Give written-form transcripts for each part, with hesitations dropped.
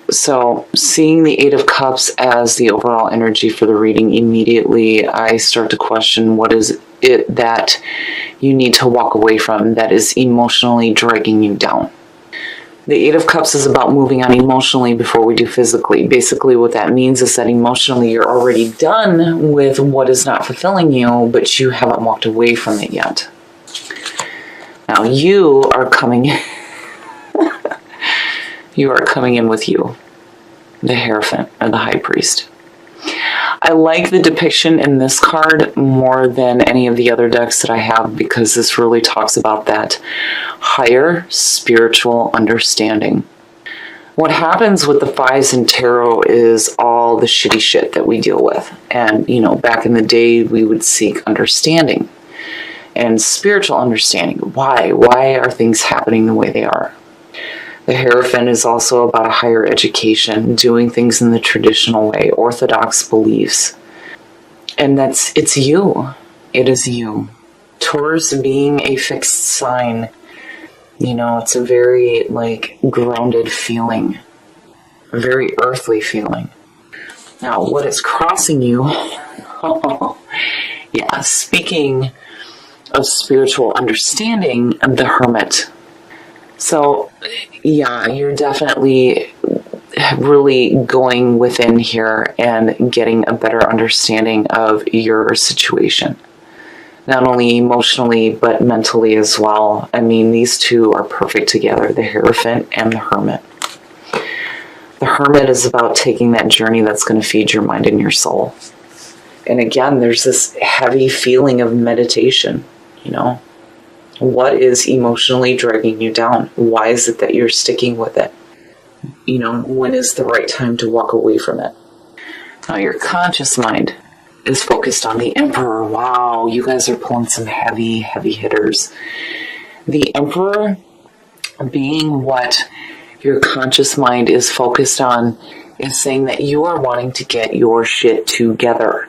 So seeing the Eight of Cups as the overall energy for the reading, immediately I start to question what is it that you need to walk away from that is emotionally dragging you down. The Eight of Cups is about moving on emotionally before we do physically. Basically what that means is that emotionally you're already done with what is not fulfilling you, but you haven't walked away from it yet. Now you are coming you are coming in with you, the Hierophant or the High Priest. I like the depiction in this card more than any of the other decks that I have, because this really talks about that higher spiritual understanding. What happens with the fives in tarot is all the shitty shit that we deal with. And, you know, back in the day, we would seek understanding and spiritual understanding. Why? Why are things happening the way they are? The Hierophant is also about a higher education, doing things in the traditional way, orthodox beliefs. And it's you. It is you. Taurus being a fixed sign, you know, it's a very, like, grounded feeling. A very earthly feeling. Now, what is crossing you? Yeah, speaking of spiritual understanding, the Hermit. So, yeah, you're definitely really going within here and getting a better understanding of your situation. Not only emotionally, but mentally as well. I mean, these two are perfect together, the Hierophant and the Hermit. The Hermit is about taking that journey that's going to feed your mind and your soul. And again, there's this heavy feeling of meditation, you know. What is emotionally dragging you down? Why is it that you're sticking with it? You know, when is the right time to walk away from it? Now, your conscious mind is focused on the Emperor. Wow, you guys are pulling some heavy, heavy hitters. The Emperor being what your conscious mind is focused on is saying that you are wanting to get your shit together.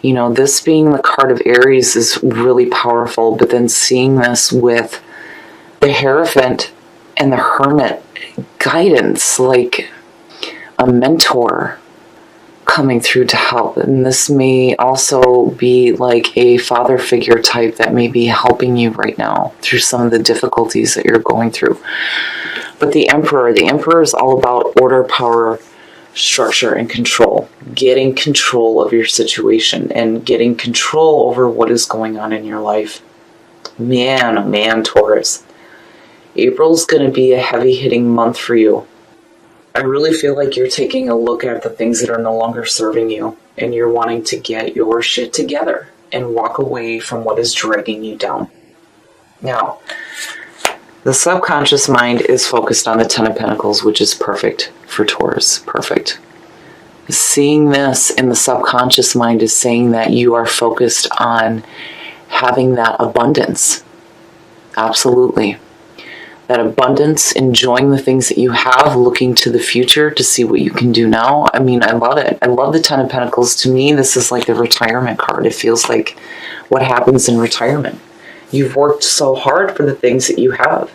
You know, this being the card of Aries is really powerful, but then seeing this with the Hierophant and the Hermit, guidance, like a mentor coming through to help. And this may also be like a father figure type that may be helping you right now through some of the difficulties that you're going through. But the Emperor is all about order, power, structure, and control. Getting control of your situation and getting control over what is going on in your life. Man, oh man, Taurus. April's going to be a heavy-hitting month for you. I really feel like you're taking a look at the things that are no longer serving you, and you're wanting to get your shit together and walk away from what is dragging you down. Now, the subconscious mind is focused on the Ten of Pentacles, which is perfect for Taurus. Perfect. Seeing this in the subconscious mind is saying that you are focused on having that abundance. Absolutely. That abundance, enjoying the things that you have, looking to the future to see what you can do now. I mean, I love it. I love the Ten of Pentacles. To me, this is like the retirement card. It feels like what happens in retirement. You've worked so hard for the things that you have,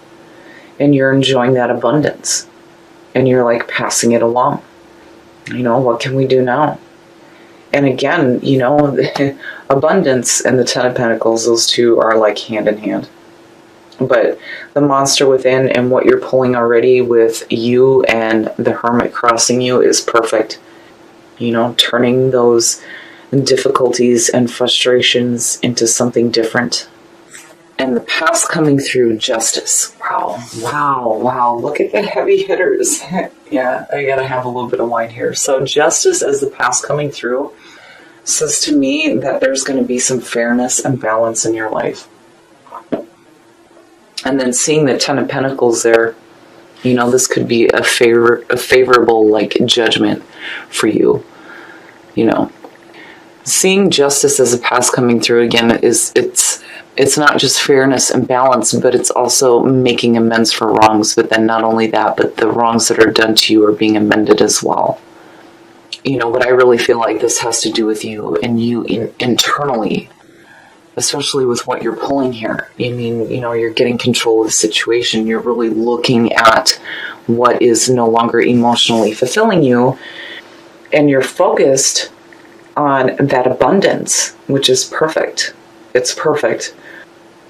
and you're enjoying that abundance, and you're like passing it along. You know, what can we do now? And again, you know, the abundance and the Ten of Pentacles, those two are like hand in hand. But the monster within and what you're pulling already with you and the Hermit crossing you is perfect. You know, turning those difficulties and frustrations into something different. And the past coming through, Justice. Wow, wow, wow. Look at the heavy hitters. Yeah, I gotta have a little bit of wine here. So Justice as the past coming through says to me that there's going to be some fairness and balance in your life. And then seeing the Ten of Pentacles there, you know, this could be a favorable like judgment for you. You know, seeing Justice as a past coming through again it's not just fairness and balance, but it's also making amends for wrongs. But then not only that, but the wrongs that are done to you are being amended as well. You know, but I really feel like this has to do with you and you internally especially with what you're pulling here. I mean, you're getting control of the situation. You're really looking at what is no longer emotionally fulfilling you, and you're focused on that abundance, which is perfect. It's perfect.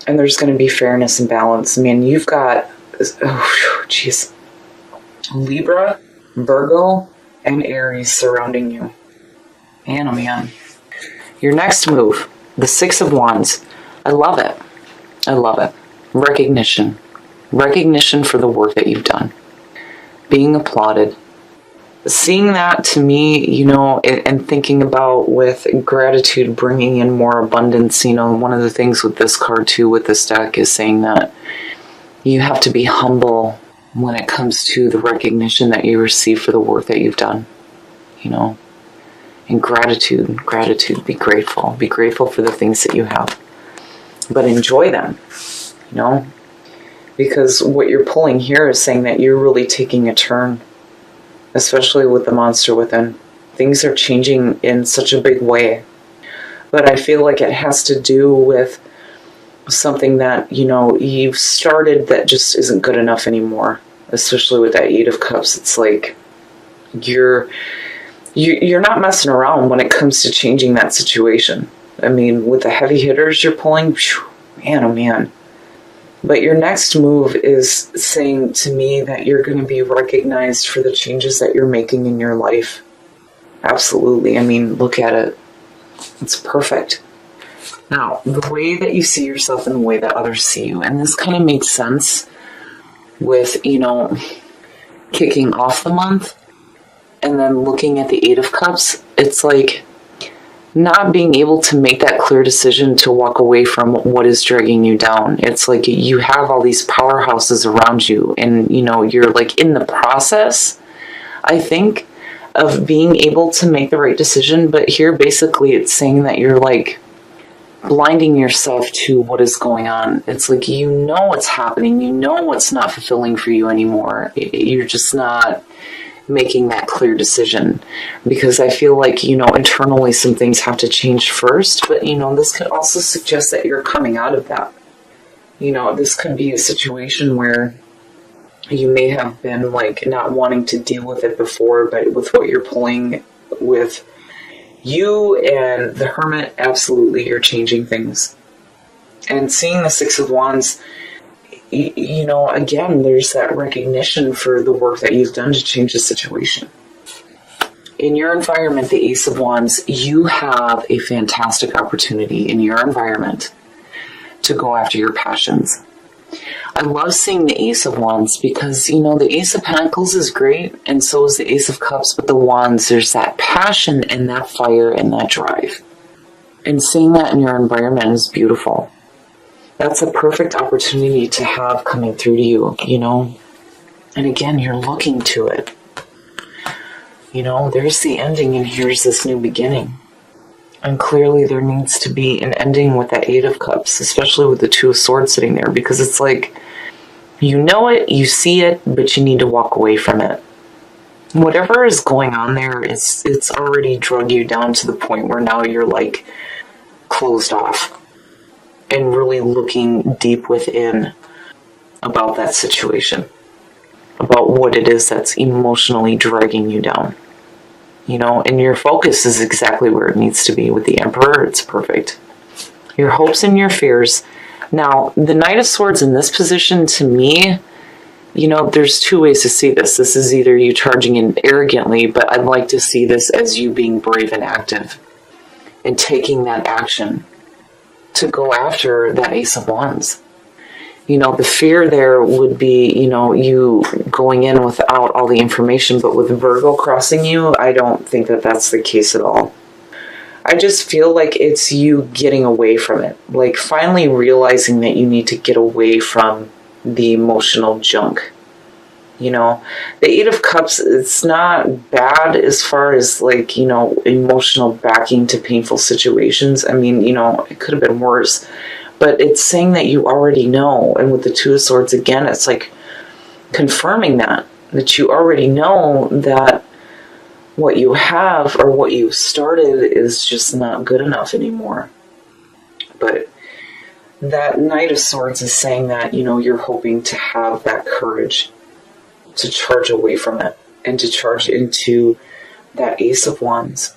And there's going to be fairness and balance. I mean, you've got, Libra, Virgo, and Aries surrounding you. Man, oh man. Your next move, the Six of Wands. I love it. I love it. Recognition. Recognition for the work that you've done. Being applauded. Seeing that, to me, and thinking about with gratitude bringing in more abundance, one of the things with this card too, with this deck, is saying that you have to be humble when it comes to the recognition that you receive for the work that you've done, and gratitude, be grateful for the things that you have, but enjoy them, because what you're pulling here is saying that you're really taking a turn, especially with the monster within. Things are changing in such a big way. But I feel like it has to do with something that, you've started that just isn't good enough anymore. Especially with that Eight of Cups. It's like you're not messing around when it comes to changing that situation. I mean, with the heavy hitters you're pulling, man, oh man. But your next move is saying to me that you're going to be recognized for the changes that you're making in your life. Absolutely. I mean, look at it. It's perfect. Now, the way that you see yourself and the way that others see you, and this kind of makes sense with, kicking off the month and then looking at the Eight of Cups. It's like not being able to make that clear decision to walk away from what is dragging you down. It's like you have all these powerhouses around you, and you're like in the process, I think, of being able to make the right decision. But here basically it's saying that you're like blinding yourself to what is going on. It's like what's happening, what's not fulfilling for you anymore. You're just not making that clear decision, because I feel like internally some things have to change first, but this could also suggest that you're coming out of that. This could be a situation where you may have been like not wanting to deal with it before, but with what you're pulling with you and the Hermit, absolutely you're changing things. And seeing the Six of Wands, again, there's that recognition for the work that you've done to change the situation. In your environment, the Ace of Wands, you have a fantastic opportunity in your environment to go after your passions. I love seeing the Ace of Wands because, the Ace of Pentacles is great, and so is the Ace of Cups, but the Wands, there's that passion and that fire and that drive. And seeing that in your environment is beautiful. That's a perfect opportunity to have coming through to you, And again, you're looking to it. There's the ending and here's this new beginning. And clearly there needs to be an ending with that Eight of Cups, especially with the Two of Swords sitting there, because it's like, it, you see it, but you need to walk away from it. Whatever is going on there, it's already drug you down to the point where now you're like closed off. And really looking deep within about that situation, about what it is that's emotionally dragging you down, and your focus is exactly where it needs to be. With the Emperor, it's perfect. Your hopes and your fears. Now, the Knight of Swords in this position, to me, there's two ways to see this. This is either you charging in arrogantly, but I'd like to see this as you being brave and active and taking that action to go after that Ace of Wands. The fear there would be, you going in without all the information, but with Virgo crossing you, I don't think that that's the case at all. I just feel like it's you getting away from it, like finally realizing that you need to get away from the emotional junk. The Eight of Cups, it's not bad as far as like, emotional backing to painful situations. I mean, it could have been worse, but it's saying that you already know. And with the Two of Swords, again, it's like confirming that you already know that what you have or what you started is just not good enough anymore. But that Knight of Swords is saying that, you're hoping to have that courage to charge away from it and to charge into that Ace of Wands,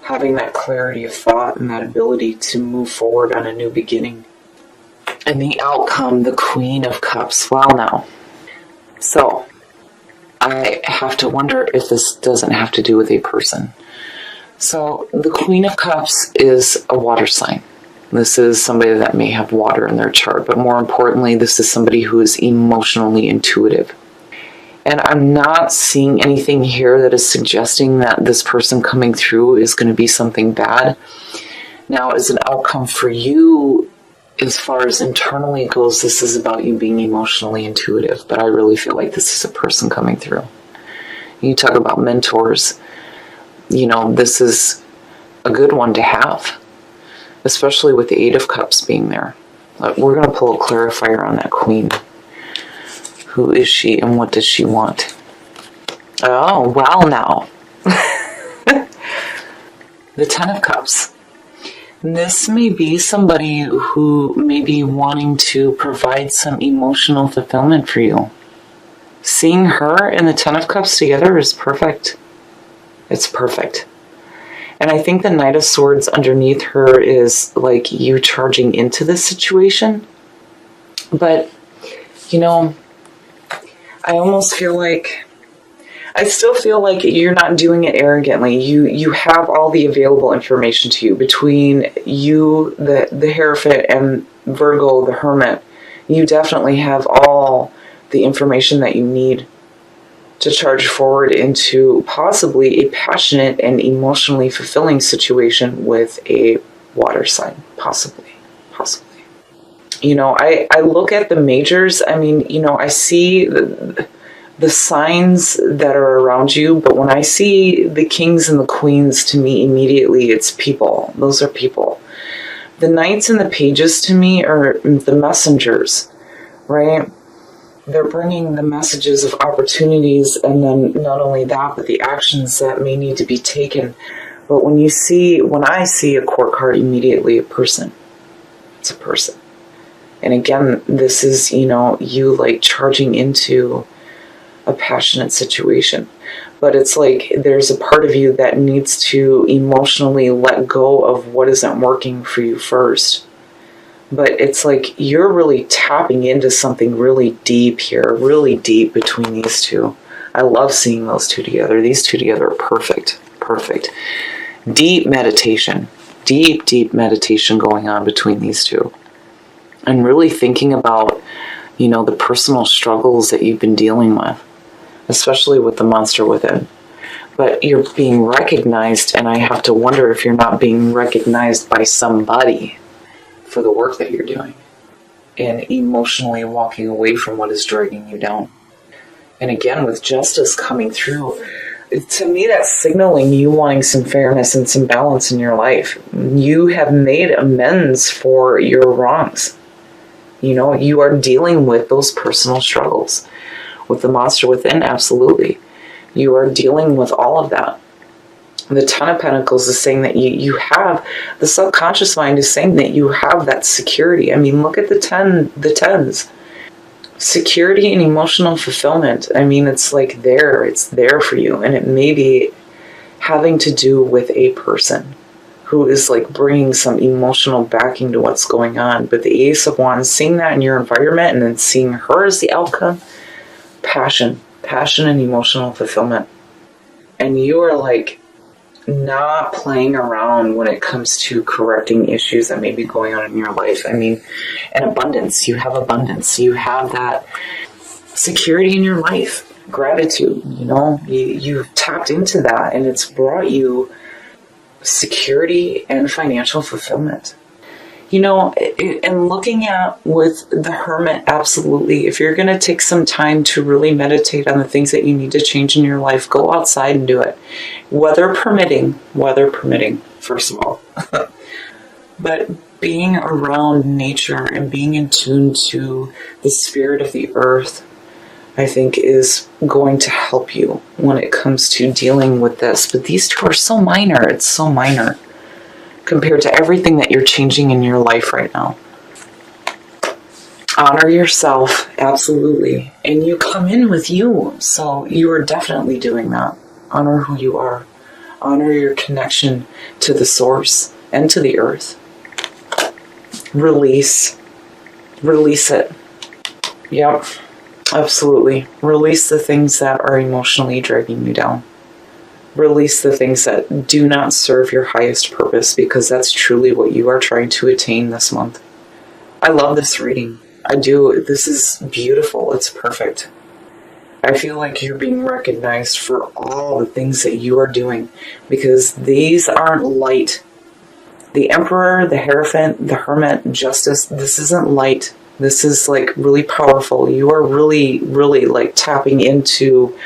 having that clarity of thought and that ability to move forward on a new beginning. And the outcome, the Queen of Cups. Well, now, so I have to wonder if this doesn't have to do with a person. So the Queen of Cups is a water sign. This is somebody that may have water in their chart, but more importantly, this is somebody who is emotionally intuitive. And I'm not seeing anything here that is suggesting that this person coming through is going to be something bad. Now, as an outcome for you, as far as internally goes, this is about you being emotionally intuitive, but I really feel like this is a person coming through. You talk about mentors, this is a good one to have, especially with the Eight of Cups being there. We're going to pull a clarifier on that Queen. Who is she and what does she want? Oh, well now. The Ten of Cups. This may be somebody who may be wanting to provide some emotional fulfillment for you. Seeing her and the Ten of Cups together is perfect. It's perfect. And I think the Knight of Swords underneath her is like you charging into this situation. But, I almost feel like, I still feel like you're not doing it arrogantly. You have all the available information to you. Between you, the Hierophant, and Virgo, the Hermit, you definitely have all the information that you need to charge forward into possibly a passionate and emotionally fulfilling situation with a water sign. Possibly. I look at the majors. I see the signs that are around you, but when I see the kings and the queens, to me, immediately it's people. Those are people. The knights and the pages to me are the messengers, right? They're bringing the messages of opportunities, and then not only that, but the actions that may need to be taken. But when I see a court card, immediately a person. It's a person. And again, this is, you like charging into a passionate situation. But it's like there's a part of you that needs to emotionally let go of what isn't working for you first. But it's like you're really tapping into something really deep here, really deep between these two. I love seeing those two together. These two together are perfect. Deep meditation going on between these two. And really thinking about, the personal struggles that you've been dealing with, especially with the monster within. But you're being recognized, and I have to wonder if you're not being recognized by somebody for the work that you're doing and emotionally walking away from what is dragging you down. And again, with justice coming through, to me, that's signaling you wanting some fairness and some balance in your life. You have made amends for your wrongs. You are dealing with those personal struggles. With the monster within, absolutely. You are dealing with all of that. The Ten of Pentacles is saying that you have, the subconscious mind is saying that you have that security. Look at the tens. Security and emotional fulfillment. It's like it's there for you. And it may be having to do with a person who is like bringing some emotional backing to what's going on. But the Ace of Wands, seeing that in your environment and then seeing her as the outcome, passion and emotional fulfillment. And you are like not playing around when it comes to correcting issues that may be going on in your life. And abundance. You have abundance. You have that security in your life. Gratitude. You've tapped into that, and it's brought you security and financial fulfillment. And looking at with the Hermit, absolutely, if you're going to take some time to really meditate on the things that you need to change in your life, go outside and do it. Weather permitting, first of all. But being around nature and being in tune to the spirit of the earth, I think, is going to help you when it comes to dealing with this. But these two are so minor. It's so minor compared to everything that you're changing in your life right now. Honor yourself, absolutely. And you come in with you, so you are definitely doing that. Honor who you are. Honor your connection to the source and to the earth. Release. Release it. Yep, absolutely. Release the things that are emotionally dragging you down. Release the things that do not serve your highest purpose, because that's truly what you are trying to attain this month. I love this reading. I do. This is beautiful. It's perfect. I feel like you're being recognized for all the things that you are doing, because these aren't light. The Emperor, the Hierophant, the Hermit, Justice, this isn't light. This is like really powerful. You are really, really like tapping into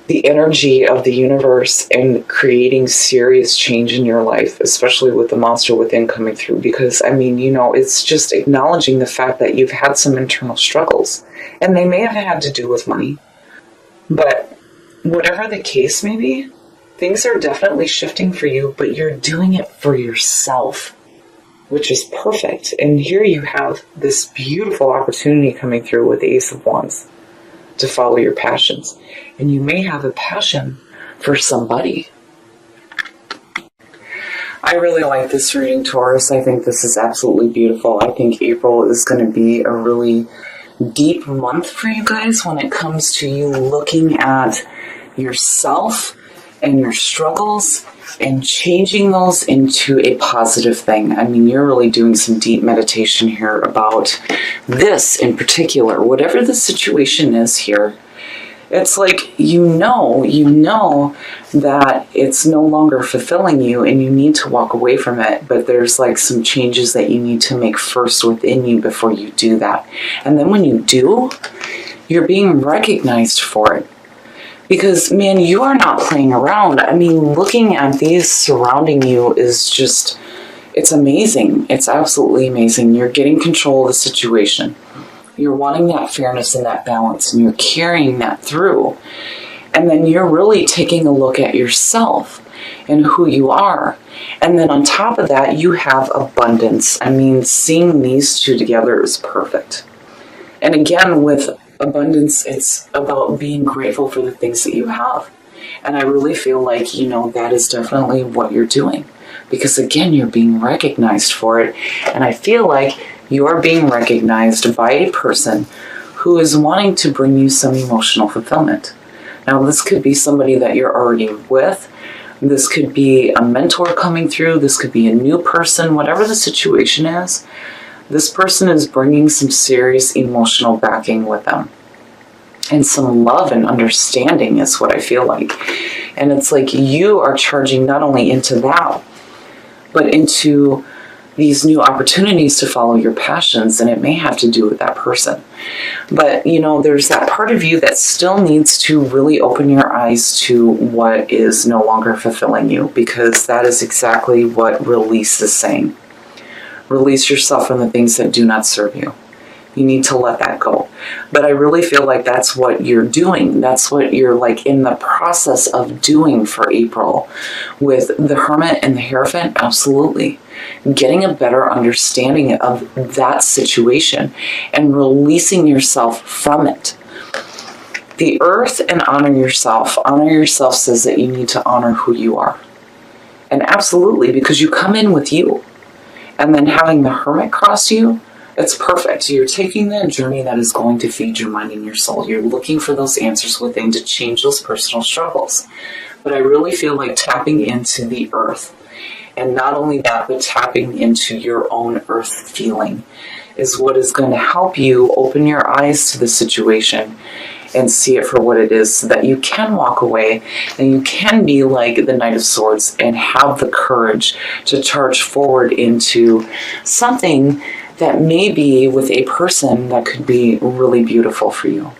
the energy of the universe and creating serious change in your life, especially with the monster within coming through. Because, I mean, you know, it's just acknowledging the fact that you've had some internal struggles, and they may have had to do with money. But whatever the case may be, things are definitely shifting for you, but you're doing it for yourself, which is perfect. And here you have this beautiful opportunity coming through with the Ace of Wands to follow your passions. And you may have a passion for somebody. I really like this reading, Taurus. I think this is absolutely beautiful. I think April is going to be a really deep month for you guys when it comes to you looking at yourself and your struggles and changing those into a positive thing. I mean, you're really doing some deep meditation here about this in particular. Whatever the situation is here, it's like you know that it's no longer fulfilling you and you need to walk away from it, but there's like some changes that you need to make first within you before you do that. And then when you do, you're being recognized for it. Because, man, you are not playing around. I mean, looking at these surrounding you is just, it's amazing. It's absolutely amazing. You're getting control of the situation. You're wanting that fairness and that balance, and you're carrying that through. And then you're really taking a look at yourself and who you are. And then on top of that, you have abundance. I mean, seeing these two together is perfect. And again, with abundance, it's about being grateful for the things that you have. And I really feel like, you know, that is definitely what you're doing. Because again, you're being recognized for it. And I feel like you're being recognized by a person who is wanting to bring you some emotional fulfillment. Now, this could be somebody that you're already with. This could be a mentor coming through. This could be a new person. Whatever the situation is, this person is bringing some serious emotional backing with them. And some love and understanding is what I feel like. And it's like you are charging not only into that, but into these new opportunities to follow your passions, and it may have to do with that person. But, you know, there's that part of you that still needs to really open your eyes to what is no longer fulfilling you, because that is exactly what release is saying. Release yourself from the things that do not serve you. You need to let that go. But I really feel like that's what you're doing. That's what you're like in the process of doing for April. With the Hermit and the Hierophant, absolutely. Getting a better understanding of that situation and releasing yourself from it. The Earth and honor yourself. Honor yourself says that you need to honor who you are. And absolutely, because you come in with you. And then having the Hermit cross you, it's perfect. You're taking that journey that is going to feed your mind and your soul. You're looking for those answers within to change those personal struggles. But I really feel like tapping into the earth, and not only that, but tapping into your own earth feeling is what is going to help you open your eyes to the situation and see it for what it is, so that you can walk away and you can be like the Knight of Swords and have the courage to charge forward into something that may be with a person that could be really beautiful for you.